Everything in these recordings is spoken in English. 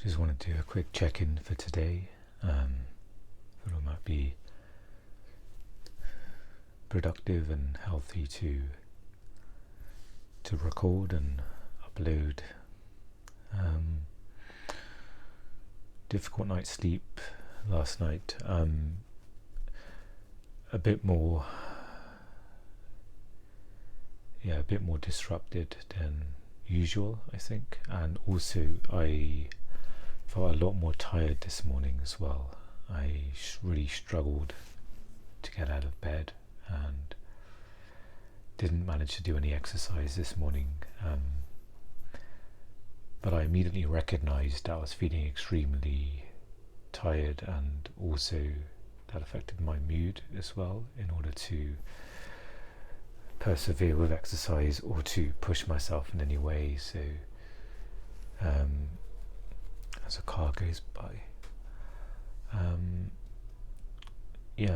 Just want to do a quick check-in for today. Thought it might be productive and healthy to record and upload. Difficult night's sleep last night. A bit more disrupted than usual, I think, and also I felt a lot more tired this morning as well. I really struggled to get out of bed and didn't manage to do any exercise this morning, but I immediately recognized I was feeling extremely tired, and also that affected my mood as well, in order to persevere with exercise or to push myself in any way. So as a car goes by,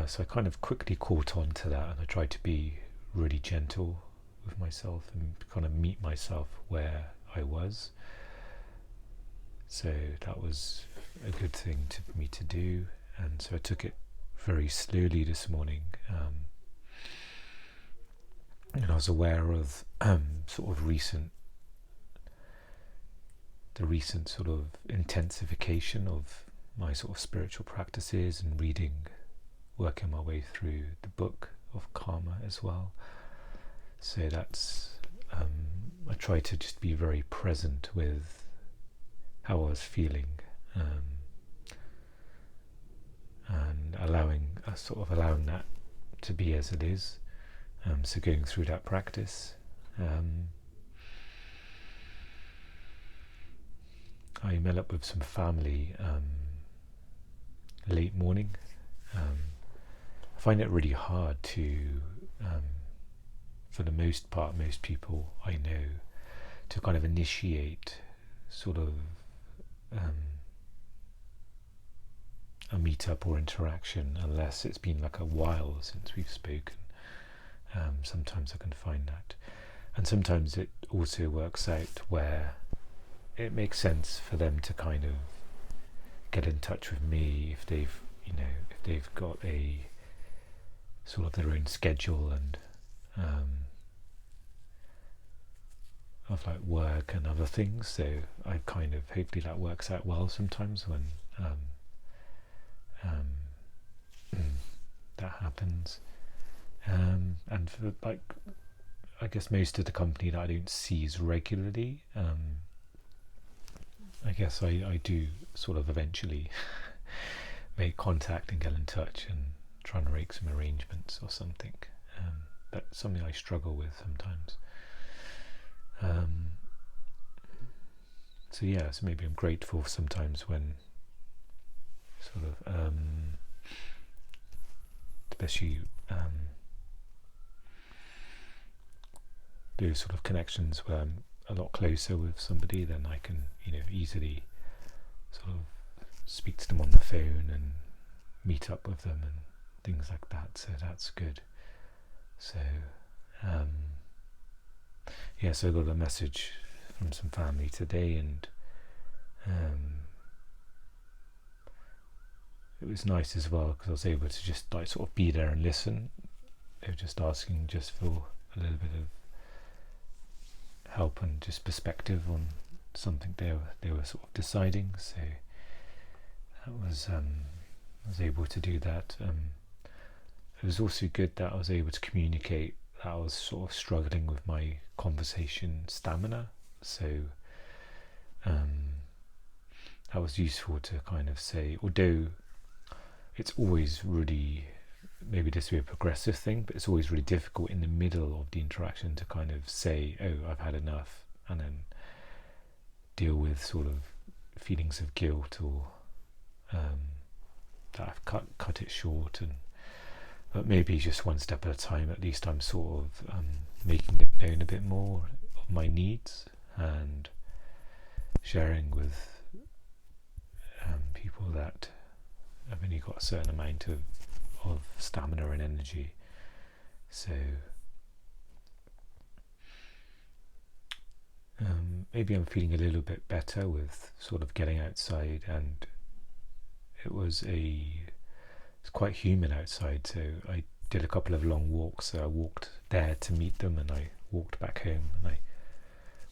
so I kind of quickly caught on to that, and I tried to be really gentle with myself and kind of meet myself where I was. So that was a good thing for me to do, and so I took it very slowly this morning, and I was aware of the recent sort of intensification of my sort of spiritual practices and reading, working my way through the book of Karma as well. So that's I try to just be very present with how I was feeling, and allowing that to be as it is. So going through that practice, I met up with some family late morning. I find it really hard to, for the most part, most people I know, to kind of initiate sort of a meetup or interaction unless it's been like a while since we've spoken. Sometimes I can find that, and sometimes it also works out where it makes sense for them to kind of get in touch with me if they've got a sort of their own schedule and of like work and other things. So I kind of, hopefully that works out well sometimes when that happens. And for, like, I guess most of the company that I don't see as regularly, I guess I do sort of eventually make contact and get in touch and try and make some arrangements or something. But something I struggle with sometimes. So maybe I'm grateful sometimes when sort of, especially those sort of connections where I'm a lot closer with somebody, then I can, easily sort of speak to them on the phone and meet up with them and things like that. So that's good. So so I got a message from some family today, and it was nice as well because I was able to just like sort of be there and listen. They were just asking just for a little bit of help and just perspective on something they were sort of deciding. So that was I was able to do that. It was also good that I was able to communicate that I was sort of struggling with my conversation stamina. So that was useful to kind of say, although it's always really, maybe this will be a progressive thing, but it's always really difficult in the middle of the interaction to kind of say, oh, I've had enough, and then deal with sort of feelings of guilt or that I've cut it short. But maybe just one step at a time, at least I'm sort of making it known a bit more of my needs and sharing with people that I've only got a certain amount of stamina and energy. So maybe I'm feeling a little bit better with sort of getting outside, and it's quite humid outside, so I did a couple of long walks. So I walked there to meet them, and I walked back home, and I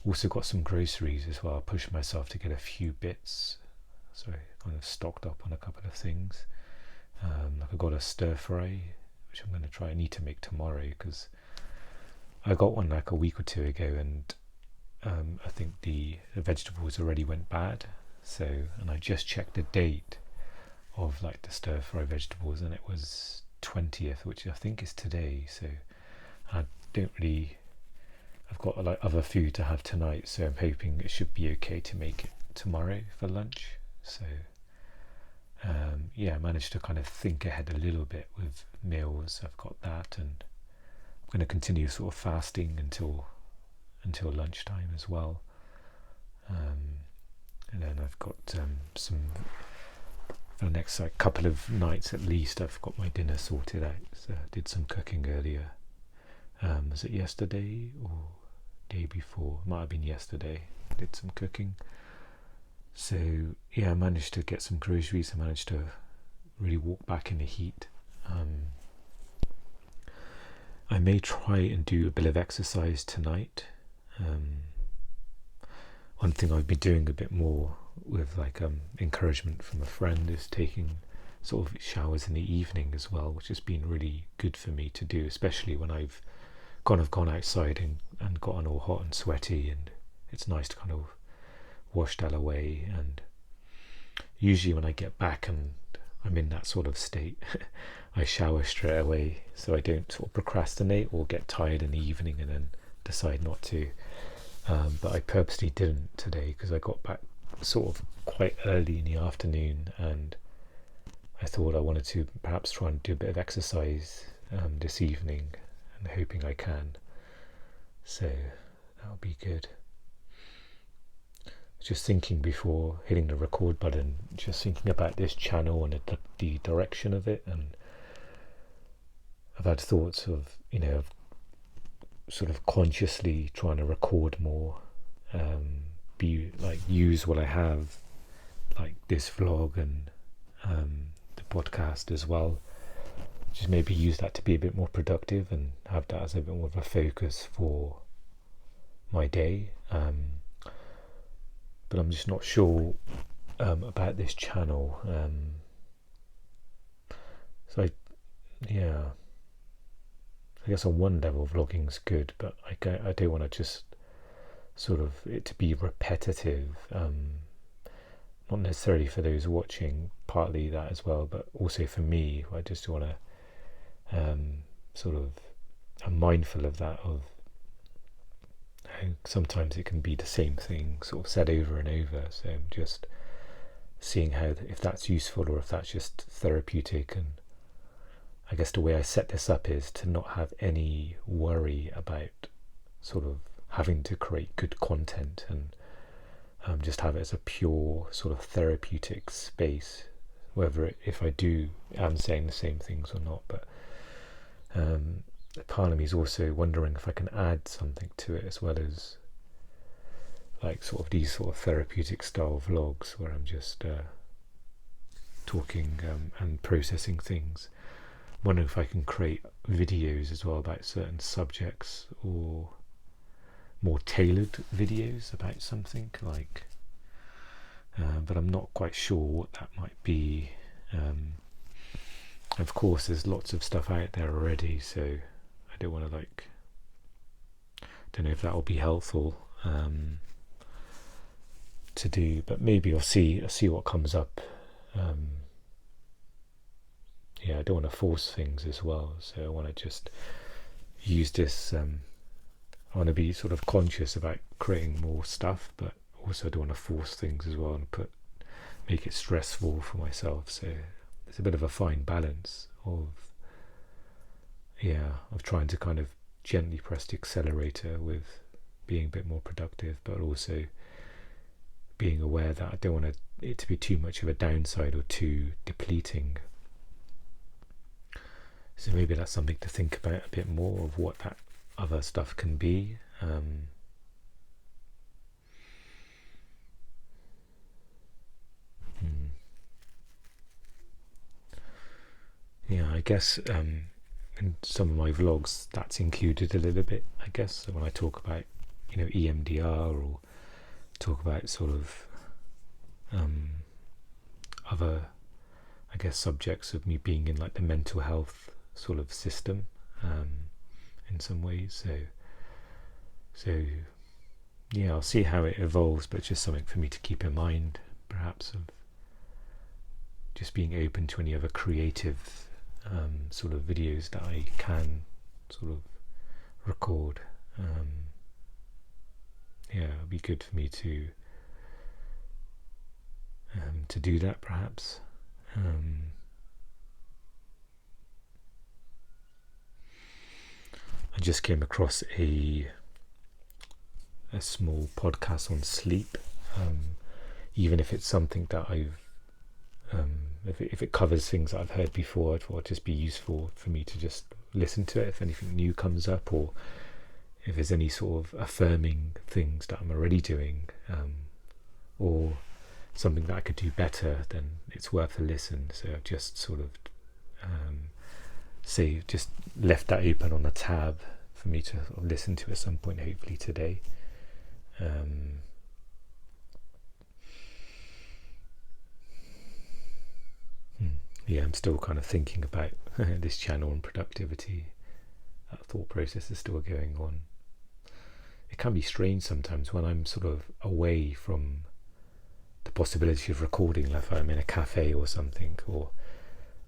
also got some groceries as well. I pushed myself to get a few bits, so I kind of stocked up on a couple of things. Like I got a stir fry, which I'm going to try. I need to make tomorrow because I got one like a week or two ago, and I think the vegetables already went bad. So, and I just checked the date of like the stir fry vegetables, and it was 20th, which I think is today. So I don't really. I've got like other food to have tonight, so I'm hoping it should be okay to make it tomorrow for lunch. So I managed to kind of think ahead a little bit with meals. I've got that, and I'm going to continue sort of fasting until lunchtime as well. And then I've got some for the next like couple of nights at least. I've got my dinner sorted out. So I did some cooking earlier. Was it yesterday or day before? It might have been yesterday. I did some cooking. So yeah, I managed to get some groceries. I managed to really walk back in the heat. I may try and do a bit of exercise tonight. One thing I've been doing a bit more with like encouragement from a friend is taking sort of showers in the evening as well, which has been really good for me to do, especially when I've kind of gone outside and gotten all hot and sweaty, and it's nice to kind of wash that away. And usually when I get back and I'm in that sort of state, I shower straight away, so I don't sort of procrastinate or get tired in the evening and then decide not to. But I purposely didn't today because I got back sort of quite early in the afternoon, and I thought I wanted to perhaps try and do a bit of exercise this evening, and hoping I can. So that'll be good. Just thinking before hitting the record button, just thinking about this channel and the direction of it, and I've had thoughts of, of sort of consciously trying to record more, be like use what I have, like this vlog and the podcast as well. Just maybe use that to be a bit more productive and have that as a bit more of a focus for my day. But I'm just not sure about this channel. So I guess on one level vlogging's good, but I don't want to just sort of it to be repetitive. Not necessarily for those watching, partly that as well, but also for me. I just want to sort of, I'm mindful of that, of how sometimes it can be the same thing sort of said over and over. So I'm just seeing how, if that's useful or if that's just therapeutic. And I guess the way I set this up is to not have any worry about sort of having to create good content, and just have it as a pure sort of therapeutic space, whether if I am saying the same things or not. But part of me is also wondering if I can add something to it, as well as like sort of these sort of therapeutic style vlogs where I'm just talking and processing things. Wondering if I can create videos as well about certain subjects, or more tailored videos about something, like but I'm not quite sure what that might be. Of course there's lots of stuff out there already, so I don't want to don't know if that will be helpful to do, but maybe I'll see what comes up. I don't want to force things as well, so I want to just use this. I want to be sort of conscious about creating more stuff, but also I don't want to force things as well and make it stressful for myself. So it's a bit of a fine balance of trying to kind of gently press the accelerator with being a bit more productive, but also being aware that I don't want it to be too much of a downside or too depleting. So maybe that's something to think about a bit more, of what that other stuff can be. I guess in some of my vlogs that's included a little bit, I guess. So when I talk about, EMDR, or talk about sort of other, I guess, subjects of me being in like the mental health sort of system in some ways. So yeah, I'll see how it evolves, but it's just something for me to keep in mind, perhaps, of just being open to any other creative sort of videos that I can sort of record. Yeah, it'd be good for me to do that, perhaps. I just came across a small podcast on sleep, even if it's something that I've if it covers things that I've heard before, I thought it'd just be useful for me to just listen to it if anything new comes up, or if there's any sort of affirming things that I'm already doing, or something that I could do better, then it's worth a listen. So I've just sort of just left that open on a tab for me to sort of listen to at some point, hopefully today. Yeah, I'm still kind of thinking about this channel and productivity. That thought process is still going on. It can be strange sometimes when I'm sort of away from the possibility of recording, like if I'm in a cafe or something, or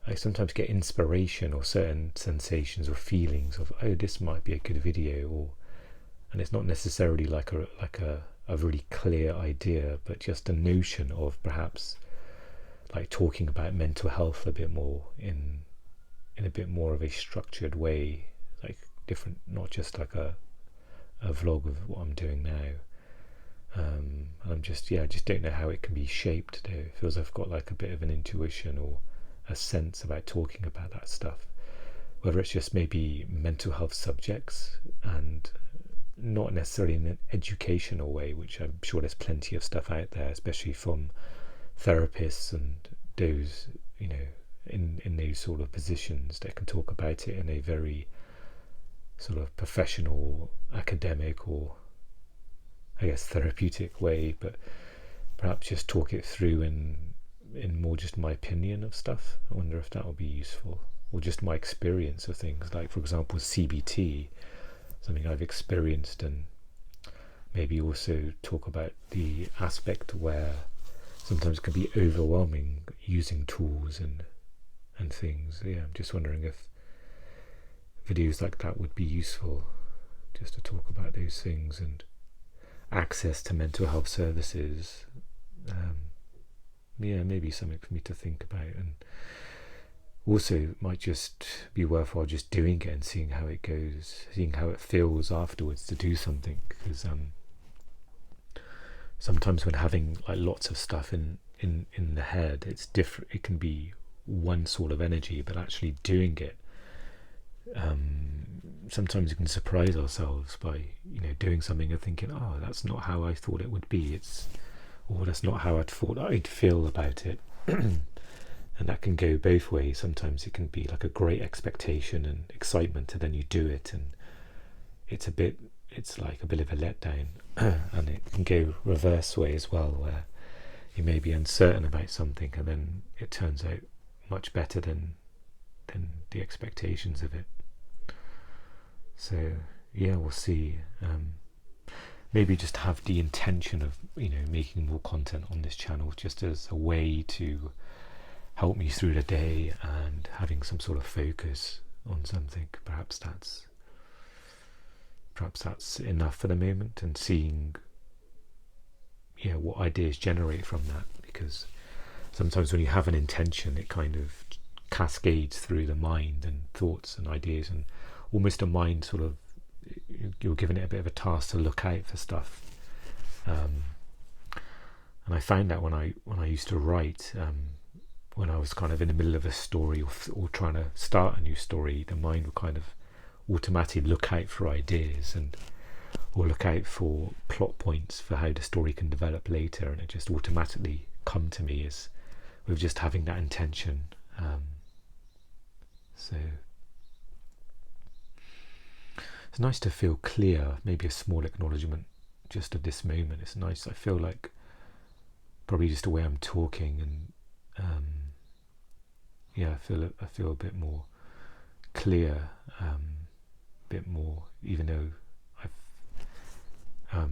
I sometimes get inspiration or certain sensations or feelings of, oh, this might be a good video, and it's not necessarily like a really clear idea, but just a notion of perhaps like talking about mental health a bit more in a bit more of a structured way, like different, not just like a vlog of what I'm doing now. And I'm just, I just don't know how it can be shaped though. It feels I've got like a bit of an intuition or a sense about talking about that stuff, whether it's just maybe mental health subjects, and not necessarily in an educational way, which I'm sure there's plenty of stuff out there, especially from therapists and those, in those sort of positions that can talk about it in a very sort of professional, academic, or I guess therapeutic way, but perhaps just talk it through in more just my opinion of stuff. I wonder if that would be useful, or just my experience of things, like for example CBT, something I've experienced, and maybe also talk about the aspect where sometimes it can be overwhelming using tools and things. Yeah, I'm just wondering if videos like that would be useful, just to talk about those things and access to mental health services. Maybe something for me to think about, and also might just be worthwhile just doing it and seeing how it goes, seeing how it feels afterwards to do something, because sometimes when having like lots of stuff in the head, it's different. It can be one sort of energy, but actually doing it, sometimes we can surprise ourselves by doing something and thinking, oh, that's not how I thought it would be, or that's not how I thought I'd feel about it. And that can go both ways. Sometimes it can be like a great expectation and excitement, and then you do it and it's like a bit of a letdown. And it can go reverse way as well, where you may be uncertain about something and then it turns out much better than the expectations of it. So yeah, we'll see. Maybe just have the intention of making more content on this channel, just as a way to help me through the day and having some sort of focus on something. Perhaps that's enough for the moment, and seeing what ideas generate from that, because sometimes when you have an intention, it kind of cascades through the mind and thoughts and ideas, and almost a mind sort of, you're giving it a bit of a task to look out for stuff. And I found that when I used to write, when I was kind of in the middle of a story or trying to start a new story, the mind would kind of automatically look out for ideas or look out for plot points for how the story can develop later, and it just automatically come to me as with just having that intention. So it's nice to feel clear, maybe a small acknowledgement just of this moment. It's nice. I feel like probably just the way I'm talking, and I feel a bit more clear, a bit more, even though I've I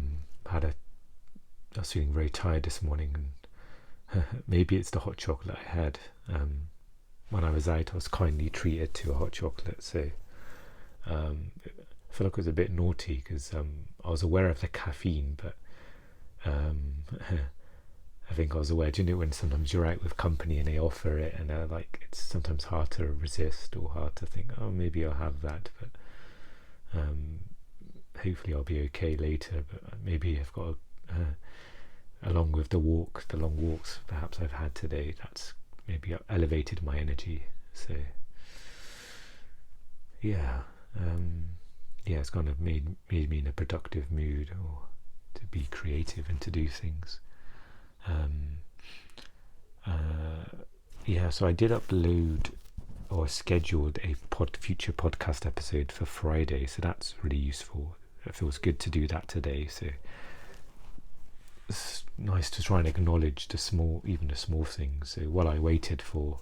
was feeling very tired this morning, and maybe it's the hot chocolate I had. When I was out, I was kindly treated to a hot chocolate, so I feel like it was a bit naughty because I was aware of the caffeine, but I think I was aware, do you know when sometimes you're out with company and they offer it, and like it's sometimes hard to resist or hard to think, oh, maybe I'll have that, but hopefully I'll be okay later. But maybe I've got along with the long walks perhaps I've had today, that's maybe elevated my energy. So it's kind of made me in a productive mood, or to be creative and to do things. So I did upload or scheduled a future podcast episode for Friday, so that's really useful. It feels good to do that today, so it's nice to try and acknowledge the small things. So while I waited for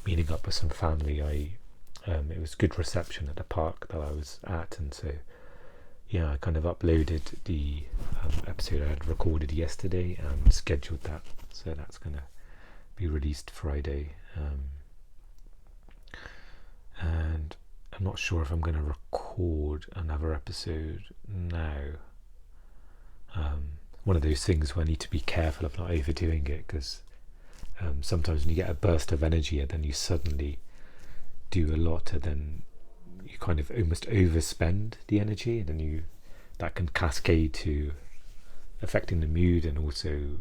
meeting up with some family, it was good reception at the park that I was at, and so I kind of uploaded the episode I had recorded yesterday and scheduled that, so that's going to be released Friday. And I'm not sure if I'm going to record another episode now. One of those things where I need to be careful of not overdoing it, because sometimes when you get a burst of energy and then you suddenly do a lot, and then you kind of almost overspend the energy, and then that can cascade to affecting the mood, and also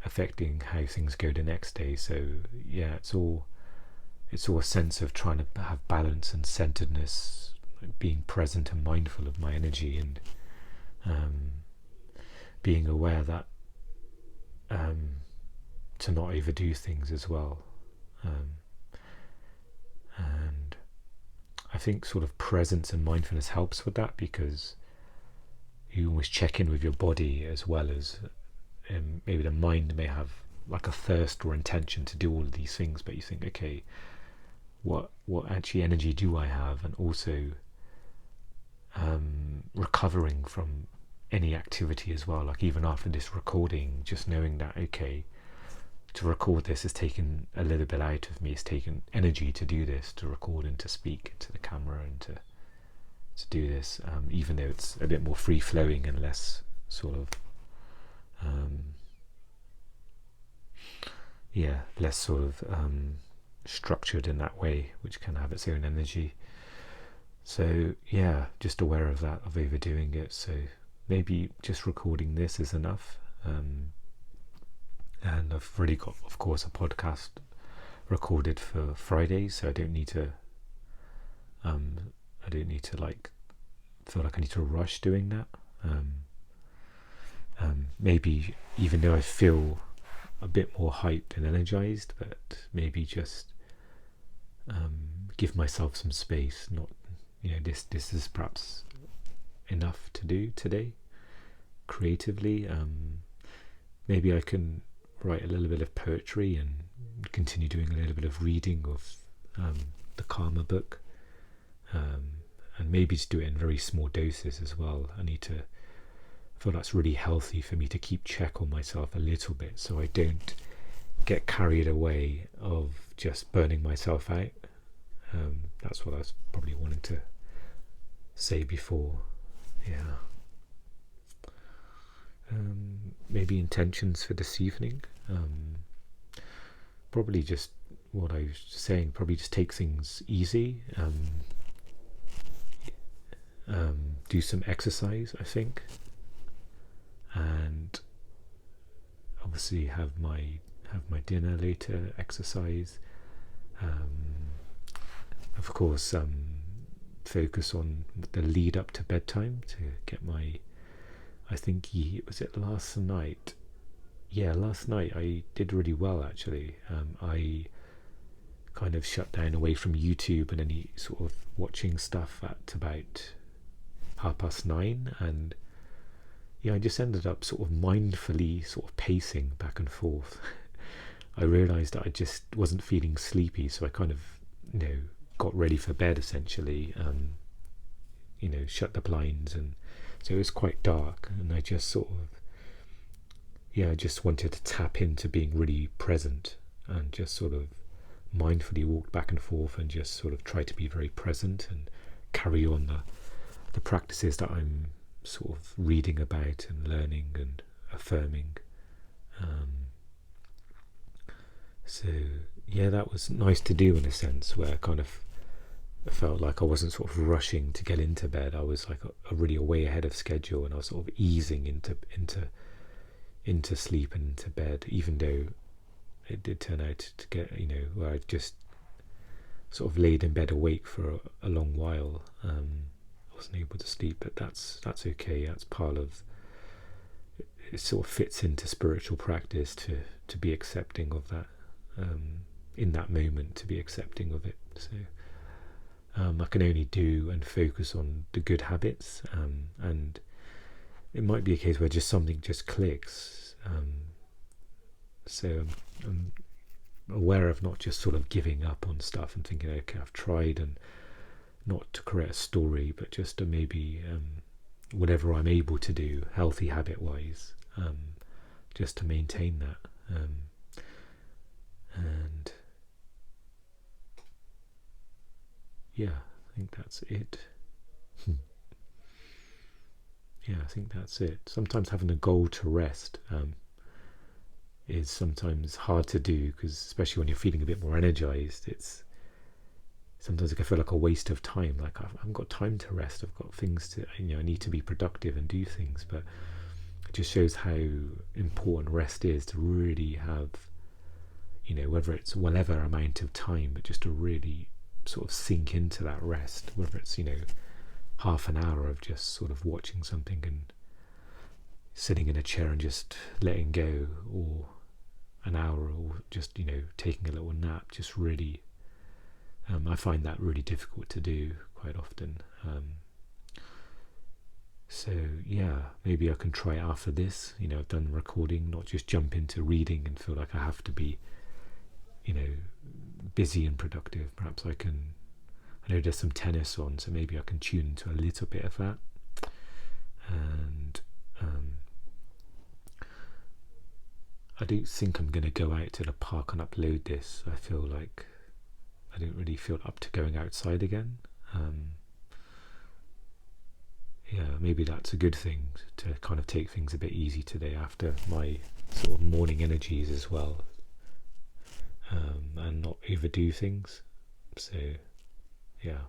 affecting how things go the next day. So it's all a sense of trying to have balance and centeredness, being present and mindful of my energy, and being aware that to not overdo things as well. And I think sort of presence and mindfulness helps with that, because you always check in with your body, as well as maybe the mind may have like a thirst or intention to do all of these things, but you think, okay, what actually energy do I have? And also recovering from any activity as well, like even after this recording, just knowing that, okay, to record this has taken a little bit out of me. It's taken energy to do this, to record and to speak into the camera, and to do this, even though it's a bit more free-flowing and less sort of structured in that way, which can have its own energy. So just aware of that, of overdoing it. So maybe just recording this is enough. And I've really got, of course, a podcast recorded for Friday, so I don't need to like feel like I need to rush doing that. Maybe even though I feel a bit more hyped and energized, but maybe just give myself some space. Not, this is perhaps enough to do today creatively. Maybe I can write a little bit of poetry and continue doing a little bit of reading of the Karma book, and maybe just do it in very small doses as well. I feel that's really healthy for me to keep check on myself a little bit, so I don't get carried away of just burning myself out. That's what I was probably wanting to say before. Maybe intentions for this evening. Probably just what I was saying, probably just take things easy. Do some exercise, I think, and obviously have my dinner later, exercise. Of course, focus on the lead up to bedtime to get my, I think was it last night? Yeah, last night I did really well actually. I kind of shut down away from YouTube and any sort of watching stuff at about 9:30, and yeah, I just ended up sort of mindfully sort of pacing back and forth. I realised that I just wasn't feeling sleepy, so I kind of, got ready for bed essentially. Shut the blinds, and so it was quite dark, and I just sort of, I just wanted to tap into being really present, and just sort of mindfully walked back and forth and just sort of try to be very present and carry on the practices that I'm sort of reading about and learning and affirming. So yeah, that was nice to do in a sense, where kind of I felt like I wasn't sort of rushing to get into bed. I was like really way ahead of schedule, and I was sort of easing into sleep and into bed, even though it did turn out to get, where I just sort of laid in bed awake for a long while. I wasn't able to sleep, but that's okay. That's part of it. Sort of fits into spiritual practice to be accepting of that, in that moment, to be accepting of it. So I can only do and focus on the good habits, and it might be a case where just something just clicks. So I'm aware of not just sort of giving up on stuff and thinking, okay, I've tried, and not to create a story, but just to maybe whatever I'm able to do, healthy habit wise, just to maintain that. And yeah, I think that's it. Yeah, I think that's it. Sometimes having a goal to rest is sometimes hard to do, because especially when you're feeling a bit more energized, sometimes it can feel like a waste of time. Like I haven't got time to rest. I've got things to, I need to be productive and do things. But it just shows how important rest is, to really have, whether it's whatever amount of time, but just to really sort of sink into that rest, whether it's, half an hour of just sort of watching something and sitting in a chair and just letting go, or an hour, or just, taking a little nap, just really, I find that really difficult to do quite often. So yeah, maybe I can try after this, I've done recording, not just jump into reading and feel like I have to be, busy and productive. Perhaps I know there's some tennis on, so maybe I can tune into a little bit of that. And I don't think I'm going to go out to the park and upload this. I feel like I don't really feel up to going outside again. Yeah, maybe that's a good thing, to kind of take things a bit easy today after my sort of morning energies as well, and not overdo things. So yeah.